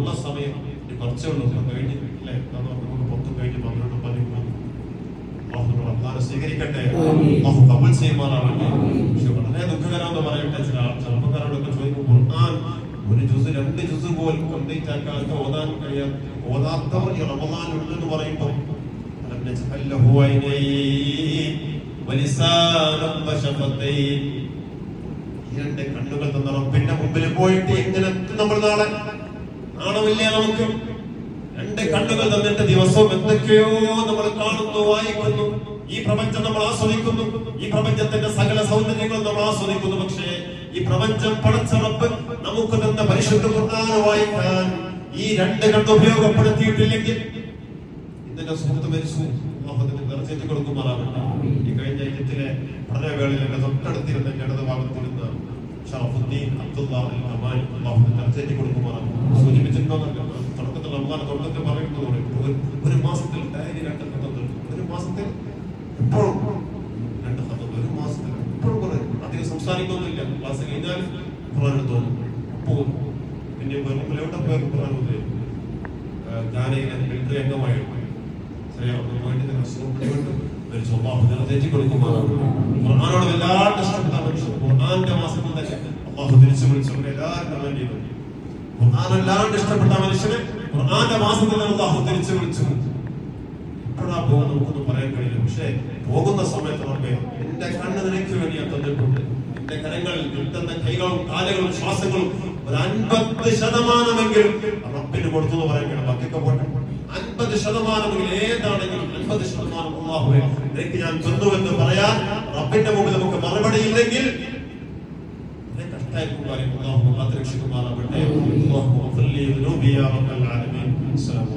പോകുന്ന സമയം കുറച്ചേ ഉള്ളൂ കഴിഞ്ഞ് അല്ലേ, നമുക്ക് 10 കഴിഞ്ഞ് 12 13 അള്ളാഹു സ്വീകരിക്കട്ടെ, അള്ളാഹു കബൂൽ ചെയ്യുമാറാവട്ടെ. പക്ഷെ വളരെ ദുഃഖകരമെന്ന് പറയട്ടെ, ചില ചെറുപ്പക്കാരോടൊക്കെ ചോദിക്കും ഖുർആൻ ഒരു ജുസ് 2 ജുസ് പോലും കംപ്ലീറ്റ് ആക്കാതെ ഓതാത്തവർ ഈ റമദാൻ ഉണ്ടെന്ന് പറയുമ്പോൾ രണ്ട് കണ്ണുകൾ തന്ന റബ്ബിന്റെ മുമ്പിൽ പോയിട്ട് എങ്ങനെ നമ്മൾ നാണമില്ല നമുക്ക്? 2 കണ്ണുകൾ തന്നിട്ട് ദിവസവും എന്തൊക്കെയോ നമ്മൾ കാണുന്നു, വായിക്കുന്നു, ഈ പ്രപഞ്ചം നമ്മൾ ആസ്വദിക്കുന്നു, ഈ പ്രപഞ്ചത്തിന്റെ സകല സൗന്ദര്യങ്ങളും നമ്മൾ ആസ്വദിക്കുന്നു. പക്ഷേ ഈ പ്രപഞ്ചം പടച്ച റബ്ബ് നമുക്ക് തന്ന പരിശുദ്ധ ഖുർആൻ വായിക്കാൻ ഈ 2 കണ്ണ് ഉപയോഗപ്പെടുത്തിയിട്ടില്ലെങ്കിൽ ഇതിന്റെ സുഹൃത്ത് മരിച്ചു, ദർജയ്ക്ക് കൊടുക്കുമാറാവട്ടെ. ഈ കഴിഞ്ഞ ഇതിലെ പഠനവേളയിൽ എന്റെ തൊട്ടടുത്തിരുന്ന എന്റെ ഇടത് ഭാഗത്തിരുന്ന ഷറഫുദ്ദീൻ അബ്ദുല്ലാഹ് അൽ അമാനി അല്ലാഹു ദർജയ്ക്ക് കൊടുക്കുമാറാവട്ടെ. സൂചിപ്പിച്ചിട്ടുണ്ടോ തുടക്കത്തിൽ റമദാൻ തുടക്കത്തിൽ പറയുന്നത് ഒരു മാസത്തിൽ ഡയറി 2 ഖത്തം, ഒരു മാസത്തിൽ എപ്പോഴും 2 ഖത്തം, ഒരു മാസത്തിൽ എപ്പോഴും കുറെ അധികം സംസാരിക്കൊന്നുമില്ല. ക്ലാസ് കഴിഞ്ഞാൽ ഖുർആൻ എടുത്തോളും പോകും. പിന്നെ എവിടെ പോയ ഖുർആൻ ഗാനയിലെ മിലിറ്ററി അംഗമായിട്ട് ഖുർആനോട് വല്ലാണ്ട് ഇഷ്ടപ്പെട്ട മനുഷ്യൻ ഖുർആന്റെ മാസത്തിൽ തന്നെ അല്ലാഹു തിരിച്ചു വിളിച്ചു. എല്ലാവരും ഖുർആൻ വല്ലാണ്ട് ഇഷ്ടപ്പെട്ട മനുഷ്യനെ ഖുർആന്റെ മാസത്തിൽ അല്ലാഹു തിരിച്ചു വിളിച്ചു. എപ്പോഴാ പോകുന്നത് നമുക്കൊന്നും പറയാൻ കഴിയില്ല. പക്ഷെ പോകുന്ന സമയത്ത് നമുക്ക് എന്റെ കണ്ണ് നിനക്ക് വേണ്ടി ഞാൻ തന്നിട്ടുണ്ട്, എന്റെ കരങ്ങൾ, എന്റെ കൈകളും കാലുകളും ശ്വാസങ്ങളും ഒരു 50% റബ്ബിന് കൊടുത്തു എന്ന് പറയാൻ കഴിയും. ബാക്കിയൊക്കെ പോട്ടെ, 50% ഏതാണെങ്കിലും 50% അല്ലാഹുവേ നിനക്ക് ഞാൻ തന്നുവെന്ന് പറയാൻ റബ്ബിന്റെ മുമ്പിൽ നമുക്ക് മറുപടി ഇല്ലെങ്കിൽ കഷ്ടായിരിക്കും കാര്യം. അല്ലാഹു കാത്തുരക്ഷിക്കുമാറാവട്ടെ. അല്ലാഹു ഗഫിർ ലി ദുനൂബി യാ റബ്ബൽ ആലമീൻ. അസ്സലാമു